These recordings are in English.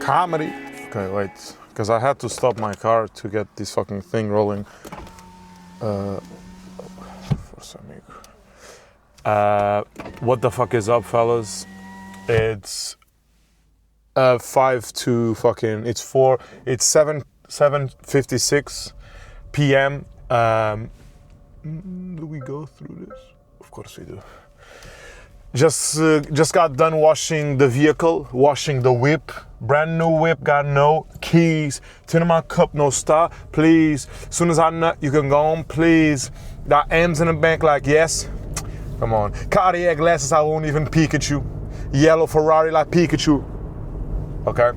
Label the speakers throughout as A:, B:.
A: Comedy. Okay, wait, because I had to stop my car to get this fucking thing rolling. What the fuck is up, fellas? It's 7:56 p.m. Do we go through this? Of course we do. Just got done washing the vehicle, washing the whip. Brand new whip, got no keys. Turn my cup, no stop, please. Soon as I nut, you can go on, please. Got M's in the bank, like yes. Come on. Cartier glasses, I won't even peek at you. Yellow Ferrari like Pikachu. Okay.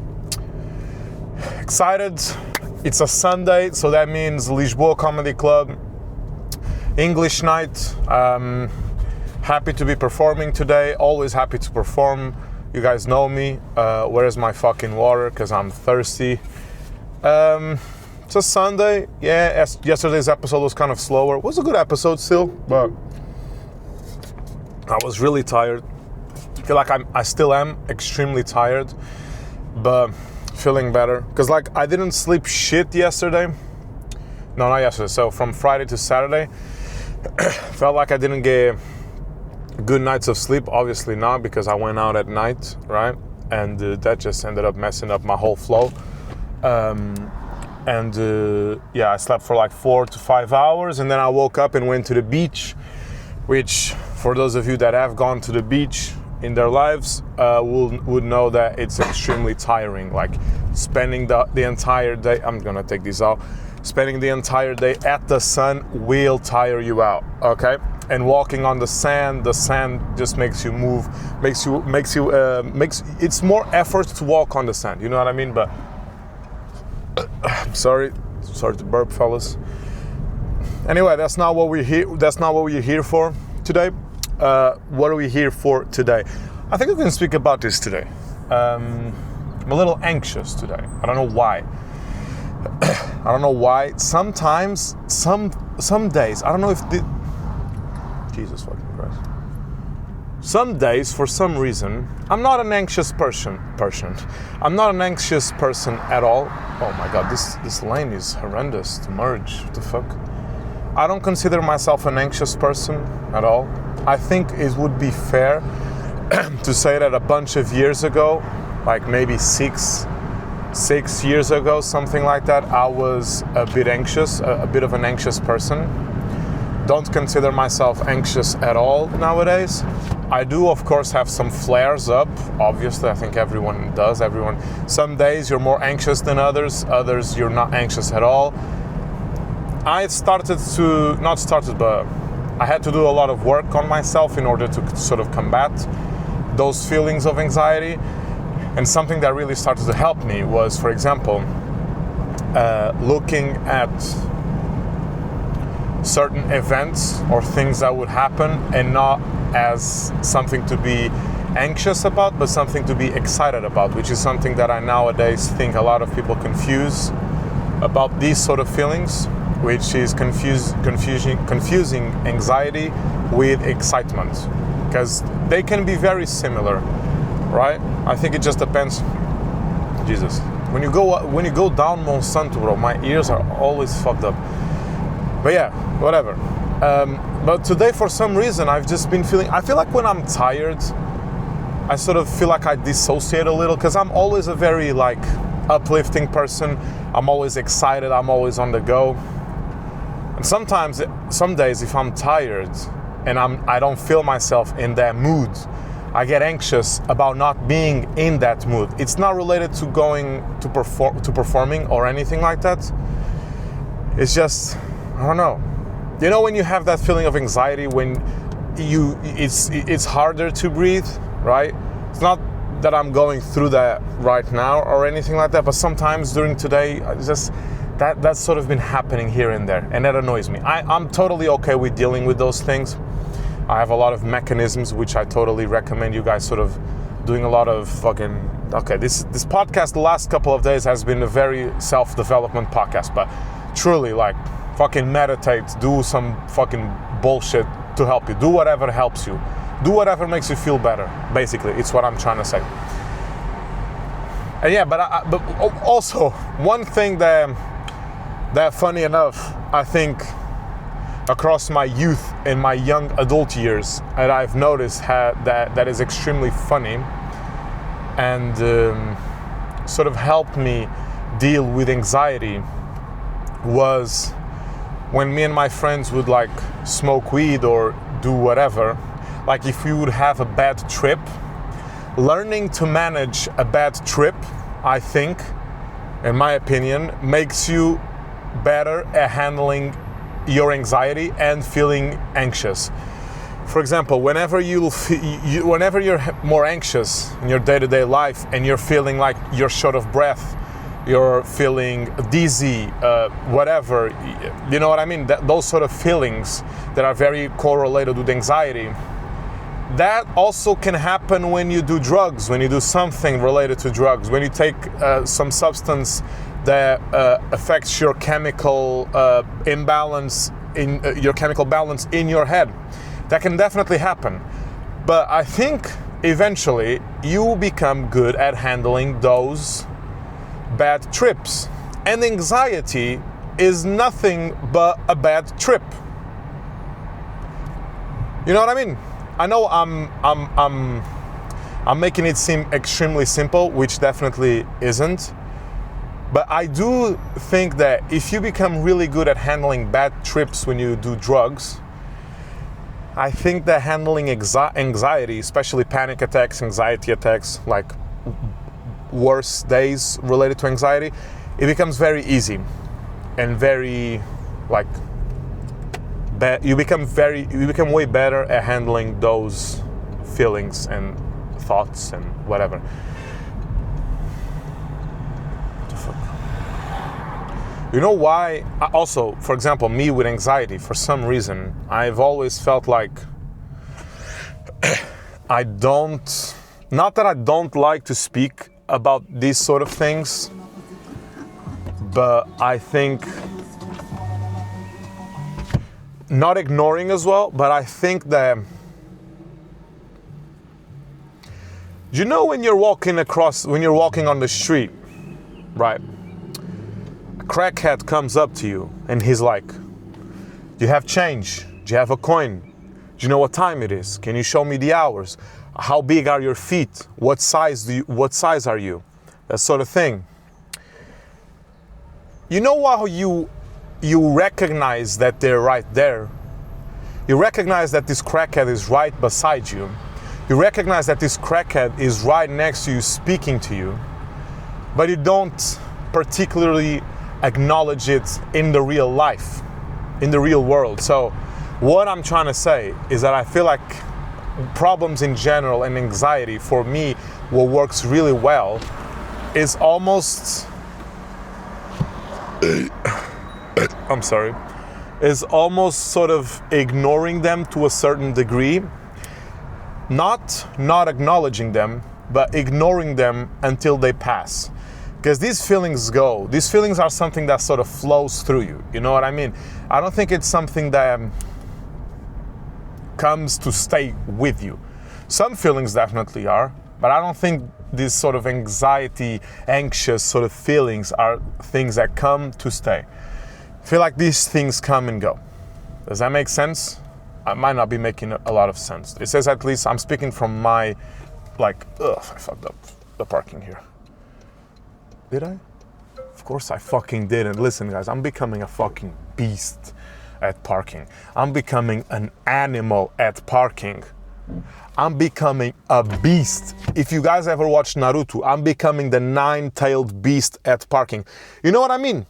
A: Excited. It's a Sunday, so that means Lisboa Comedy Club. English night. Happy to be performing today. Always happy to perform. You guys know me. Where's my fucking water? Because I'm thirsty. It's a Sunday. Yeah, yesterday's episode was kind of slower. It was a good episode still, but I was really tired. I feel like I still am extremely tired, but feeling better. Because like I didn't sleep shit yesterday. No, not yesterday. So from Friday to Saturday, felt like I didn't get good nights of sleep. Obviously not, because I went out at night, right? And that just ended up messing up my whole flow. Yeah, I slept for like 4 to 5 hours, and then I woke up and went to the beach, which for those of you that have gone to the beach in their lives would know that it's extremely tiring. Like spending the entire day, I'm gonna take these out, spending the entire day at the sun will tire you out, okay? And walking on the sand just makes you move, it's more effort to walk on the sand, you know what I mean? But sorry to burp, fellas. Anyway, that's not what we're here for today. What are we here for today? I think we can speak about this today. I'm a little anxious today. I don't know why. Sometimes, some days, I don't know if Jesus fucking Christ. Some days, for some reason, I'm not an anxious person. I'm not an anxious person at all. Oh my God, this lane is horrendous to merge. What the fuck? I don't consider myself an anxious person at all. I think it would be fair to say that a bunch of years ago, like maybe six years ago, something like that, I was a bit anxious, a bit of an anxious person. Don't consider myself anxious at all nowadays. I do, of course, have some flares up. Obviously, I think everyone does. Some days you're more anxious than others you're not anxious at all. I had to do a lot of work on myself in order to sort of combat those feelings of anxiety. And something that really started to help me was, for example, looking at certain events or things that would happen and not as something to be anxious about, but something to be excited about, which is something that I nowadays think a lot of people confuse about these sort of feelings, which is confusing anxiety with excitement, because they can be very similar, right? I think it just depends. Jesus, when you go down Monsanto, bro, my ears are always fucked up. But yeah, whatever. But today, for some reason, I've just been I feel like when I'm tired, I sort of feel like I dissociate a little, because I'm always a very like uplifting person. I'm always excited. I'm always on the go. And sometimes, some days, if I'm tired and I don't feel myself in that mood, I get anxious about not being in that mood. It's not related to going to performing or anything like that. It's just, I don't know. You know when you have that feeling of anxiety when it's harder to breathe, right? It's not that I'm going through that right now or anything like that, but sometimes during today, that's sort of been happening here and there, and that annoys me. I'm totally okay with dealing with those things. I have a lot of mechanisms which I totally recommend you guys sort of doing a lot of fucking... Okay, this podcast the last couple of days has been a very self-development podcast, but truly, like, fucking meditate, do some fucking bullshit to help you. Do whatever helps you. Do whatever makes you feel better. Basically, it's what I'm trying to say. And yeah, but also one thing that funny enough, I think across my youth and my young adult years, and I've noticed that is extremely funny and sort of helped me deal with anxiety, was when me and my friends would like smoke weed or do whatever. Like if we would have a bad trip, learning to manage a bad trip, I think, in my opinion, makes you better at handling your anxiety and feeling anxious. For example, whenever you're more anxious in your day-to-day life and you're feeling like you're short of breath, you're feeling dizzy, whatever, you know what I mean? Those sort of feelings that are very correlated with anxiety. That also can happen when you do drugs, when you do something related to drugs, when you take some substance that affects your chemical imbalance, in your chemical balance in your head. That can definitely happen. But I think eventually you become good at handling those bad trips. And anxiety is nothing but a bad trip. You know what I mean? I know I'm making it seem extremely simple, which definitely isn't. But I do think that if you become really good at handling bad trips when you do drugs, I think that handling anxiety, especially panic attacks, anxiety attacks, like worse days related to anxiety, it becomes very easy and very like you become way better at handling those feelings and thoughts and whatever. What the fuck? You know why? Also, for example, me with anxiety, for some reason, I've always felt like not that I don't like to speak about these sort of things, but I think not ignoring as well, but I think that, you know, when you're walking on the street, right? A crackhead comes up to you and he's like, "Do you have change? Do you have a coin? Do you know what time it is? Can you show me the hours? How big are your feet? What size are you?" That sort of thing. You know how you recognize that they're right there. You recognize that this crackhead is right beside you. You recognize that this crackhead is right next to you speaking to you, but you don't particularly acknowledge it in the real life, in the real world. So what I'm trying to say is that I feel like problems in general and anxiety, for me, what works really well is almost I'm sorry, is almost sort of ignoring them to a certain degree. Not acknowledging them, but ignoring them until they pass. Because these feelings go. These feelings are something that sort of flows through you. You know what I mean? I don't think it's something that comes to stay with you. Some feelings definitely are, but I don't think these sort of anxious sort of feelings are things that come to stay. I feel like these things come and go. Does that make sense? I might not be making a lot of sense. It says, at least I'm speaking from my, I fucked up the parking here. Did I? Of course I fucking didn't. Listen guys, I'm becoming a fucking beast at parking. I'm becoming an animal at parking. I'm becoming a beast. If you guys ever watched Naruto, I'm becoming the 9-tailed beast at parking. You know what I mean?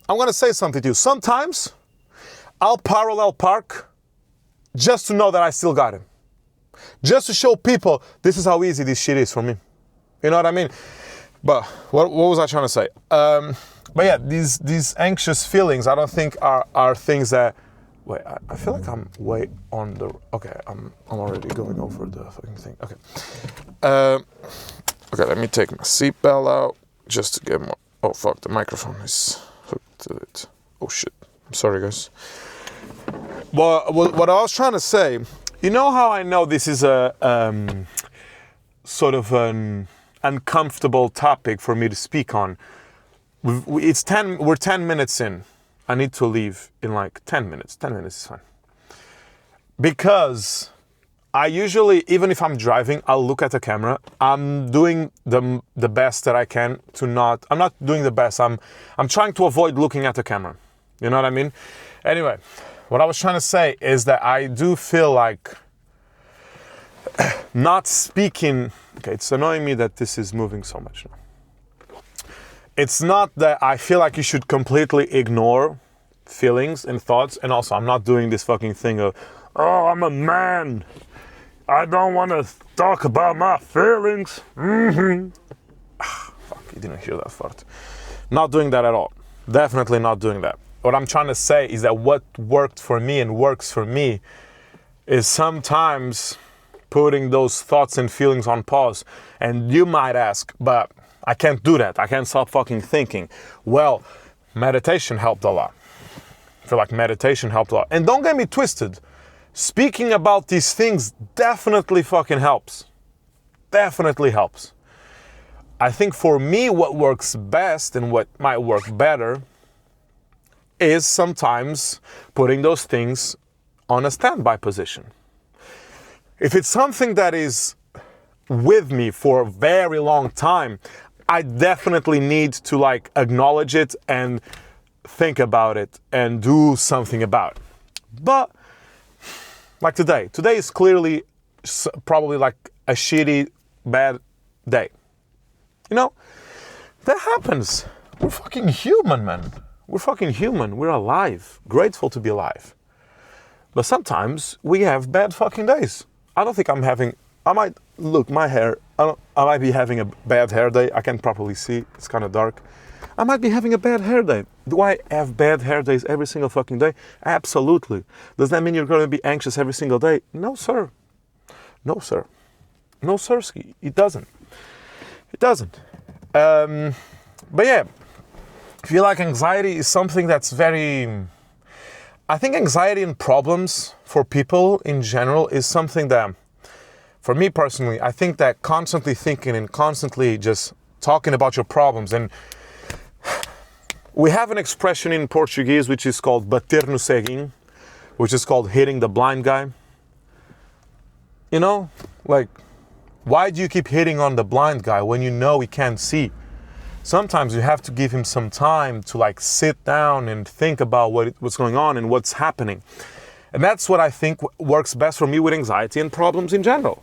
A: I'm gonna say something to you. Sometimes I'll parallel park just to know that I still got him. Just to show people this is how easy this shit is for me. You know what I mean? But what was I trying to say? But yeah, these anxious feelings, I don't think are things that. Wait, I feel like I'm way on the. Okay, I'm already going over the fucking thing. Okay. Okay, let me take my seatbelt out just to get more. Oh fuck, the microphone is hooked to it. Oh shit. I'm sorry, guys. Well, what I was trying to say, you know how I know this is a sort of uncomfortable topic for me to speak on. We're 10 minutes in. I need to leave in like 10 minutes. 10 minutes is fine. Because I usually, even if I'm driving, I'll look at the camera. I'm doing the best that I can I'm not doing the best. I'm trying to avoid looking at the camera. You know what I mean? Anyway, what I was trying to say is that I do feel like not speaking. Okay, it's annoying me that this is moving so much now. It's not that I feel like you should completely ignore feelings and thoughts. And also, I'm not doing this fucking thing of, oh, I'm a man. I don't want to talk about my feelings. Fuck, you didn't hear that part. Not doing that at all. Definitely not doing that. What I'm trying to say is that what worked for me and works for me is sometimes putting those thoughts and feelings on pause. And you might ask, but I can't do that. I can't stop fucking thinking. Well, meditation helped a lot. I feel like meditation helped a lot. And don't get me twisted. Speaking about these things definitely fucking helps. Definitely helps. I think for me, what works best and what might work better is sometimes putting those things on a standby position. If it's something that is with me for a very long time, I definitely need to like acknowledge it and think about it and do something about it. But like today is clearly probably like a shitty, bad day. You know, that happens. We're fucking human, man. We're fucking human. We're alive. Grateful to be alive. But sometimes we have bad fucking days. I don't think I might, look, my hair, I might be having a bad hair day. I can't properly see. It's kind of dark. I might be having a bad hair day. Do I have bad hair days every single fucking day? Absolutely. Does that mean you're going to be anxious every single day? No, sir. No, sir. No, sirski. It doesn't. It doesn't. But yeah, I feel like anxiety is something that's I think anxiety and problems for people in general is something that, for me personally, I think that constantly thinking and constantly just talking about your problems, and we have an expression in Portuguese which is called bater no ceguinho, which is called hitting the blind guy. You know, like, why do you keep hitting on the blind guy when you know he can't see? Sometimes you have to give him some time to like sit down and think about what's going on and what's happening. And that's what I think works best for me with anxiety and problems in general.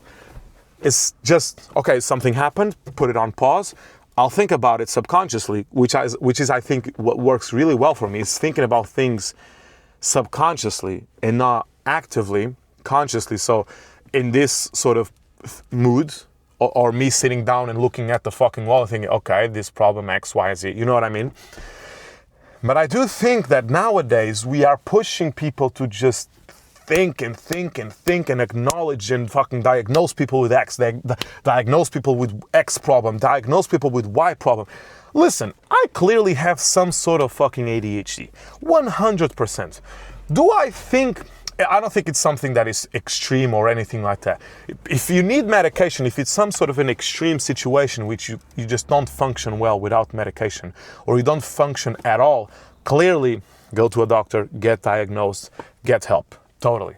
A: It's just, okay, something happened, put it on pause. I'll think about it subconsciously, which is I think what works really well for me is thinking about things subconsciously and not actively, consciously. So in this sort of mood, or me sitting down and looking at the fucking wall and thinking, okay, this problem X, Y, Z, you know what I mean? But I do think that nowadays we are pushing people to just think and acknowledge and fucking diagnose people with X, diagnose people with X problem, diagnose people with Y problem. Listen, I clearly have some sort of fucking ADHD, 100%. I don't think it's something that is extreme or anything like that. If you need medication, if it's some sort of an extreme situation which you just don't function well without medication, or you don't function at all, clearly go to a doctor, get diagnosed, get help. Totally.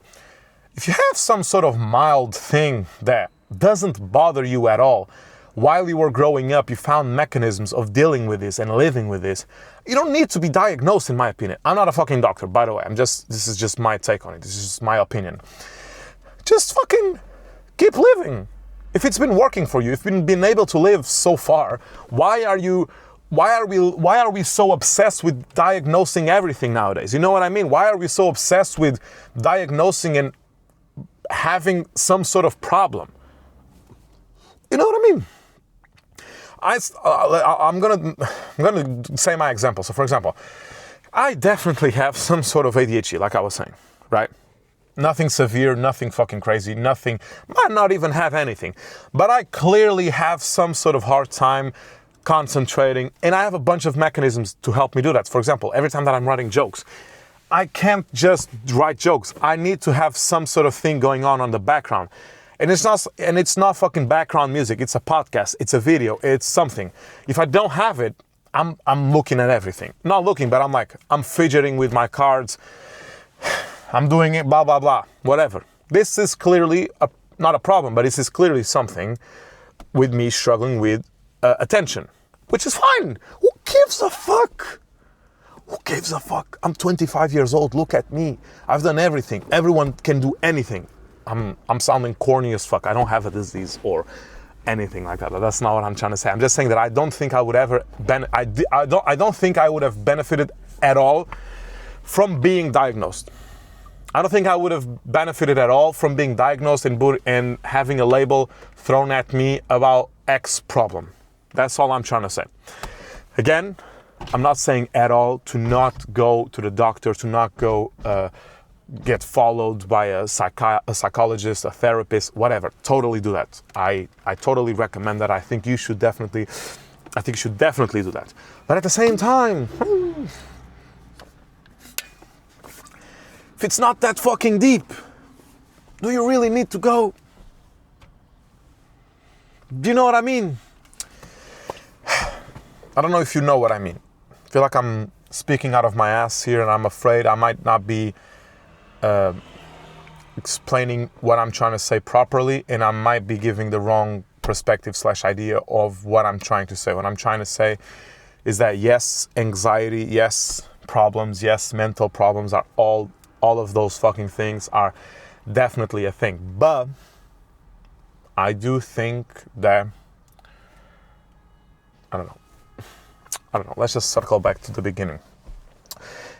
A: If you have some sort of mild thing that doesn't bother you at all, while you were growing up, you found mechanisms of dealing with this and living with this. You don't need to be diagnosed, in my opinion. I'm not a fucking doctor, by the way. This is just my take on it. This is just my opinion. Just fucking keep living. If it's been working for you, if you've been able to live so far, why are we so obsessed with diagnosing everything nowadays? You know what I mean? Why are we so obsessed with diagnosing and having some sort of problem? You know what I mean? I'm gonna say my example. So for example, I definitely have some sort of ADHD, like I was saying, right? Nothing severe, nothing fucking crazy, might not even have anything. But I clearly have some sort of hard time concentrating, and I have a bunch of mechanisms to help me do that. For example, every time that I'm writing jokes, I can't just write jokes. I need to have some sort of thing going on the background. And it's not fucking background music. It's a podcast. It's a video. It's something. If I don't have it, I'm looking at everything. Not looking, but I'm fidgeting with my cards. I'm doing it, blah, blah, blah, whatever. This is clearly not a problem, but this is clearly something with me struggling with attention, which is fine. Who gives a fuck? Who gives a fuck? I'm 25 years old. Look at me. I've done everything. Everyone can do anything. I'm sounding corny as fuck. I don't have a disease or anything like that. That's not what I'm trying to say. I'm just saying that I don't think I would ever I don't think I would have benefited at all from being diagnosed. I don't think I would have benefited at all from being diagnosed and having a label thrown at me about X problem. That's all I'm trying to say. Again, I'm not saying at all to not go to the doctor, to not go get followed by a psychologist, a therapist, whatever. Totally do that. I totally recommend that. I think you should definitely do that. But at the same time, if it's not that fucking deep, do you really need to go? Do you know what I mean? I don't know if you know what I mean. I feel like I'm speaking out of my ass here, and I'm afraid I might not be explaining what I'm trying to say properly, and I might be giving the wrong perspective / idea of what I'm trying to say. What I'm trying to say is that yes, anxiety, yes, problems, yes, mental problems are all of those fucking things are definitely a thing. But I do think that, I don't know, let's just circle back to the beginning.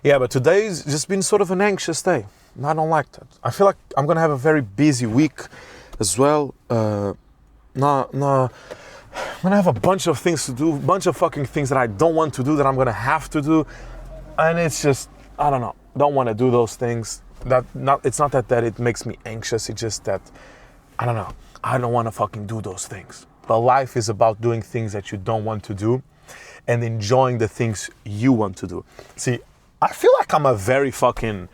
A: Yeah, but today's just been sort of an anxious day. I don't like that. I feel like I'm gonna have a very busy week as well. I'm gonna have a bunch of things to do, a bunch of fucking things that I don't want to do that I'm gonna have to do. And it's just, I don't know, don't want to do those things. It's not that it makes me anxious, it's just that, I don't know, I don't want to fucking do those things. But life is about doing things that you don't want to do and enjoying the things you want to do. See, I feel like I'm a very fucking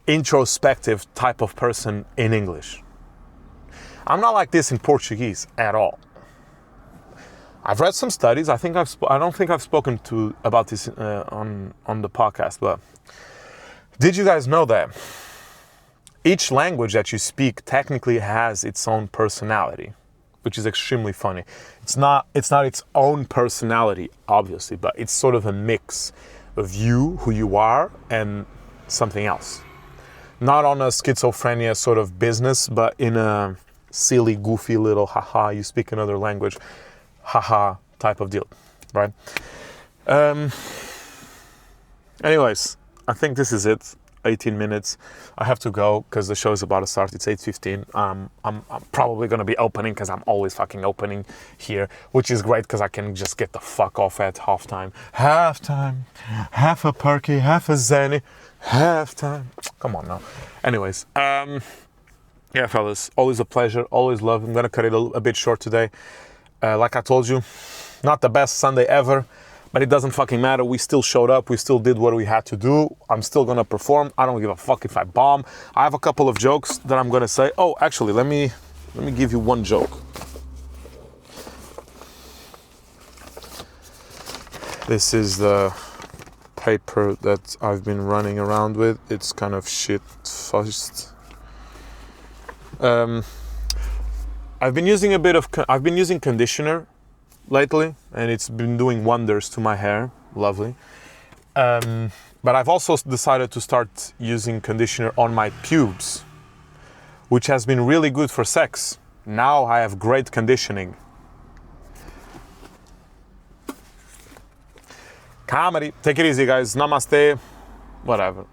A: introspective type of person in English. I'm not like this in Portuguese at all. I've read some studies. I don't think I've spoken about this on the podcast, but did you guys know that each language that you speak technically has its own personality, which is extremely funny. It's not its own personality, obviously, but it's sort of a mix of you, who you are, and something else. Not on a schizophrenia sort of business, but in a silly, goofy little haha, you speak another language, haha type of deal, right? Anyways, I think this is it. 18 minutes. I have to go because the show is about to start. It's 8:15. I'm probably going to be opening because I'm always fucking opening here, which is great because I can just get the fuck off at halftime. Halftime. Half a perky, half a zenny. Halftime. Come on now. Anyways, yeah, fellas, always a pleasure. Always love. I'm going to cut it a bit short today. Like I told you, not the best Sunday ever. But it doesn't fucking matter. We still showed up. We still did what we had to do. I'm still going to perform. I don't give a fuck if I bomb. I have a couple of jokes that I'm going to say. Oh, actually, let me give you one joke. This is the paper that I've been running around with. It's kind of shit fuzzed. I've been using conditioner lately, and it's been doing wonders to my hair. Lovely. But I've also decided to start using conditioner on my pubes, which has been really good for sex. Now I have great conditioning. Comedy. Take it easy, guys. Namaste. Whatever.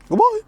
A: Goodbye.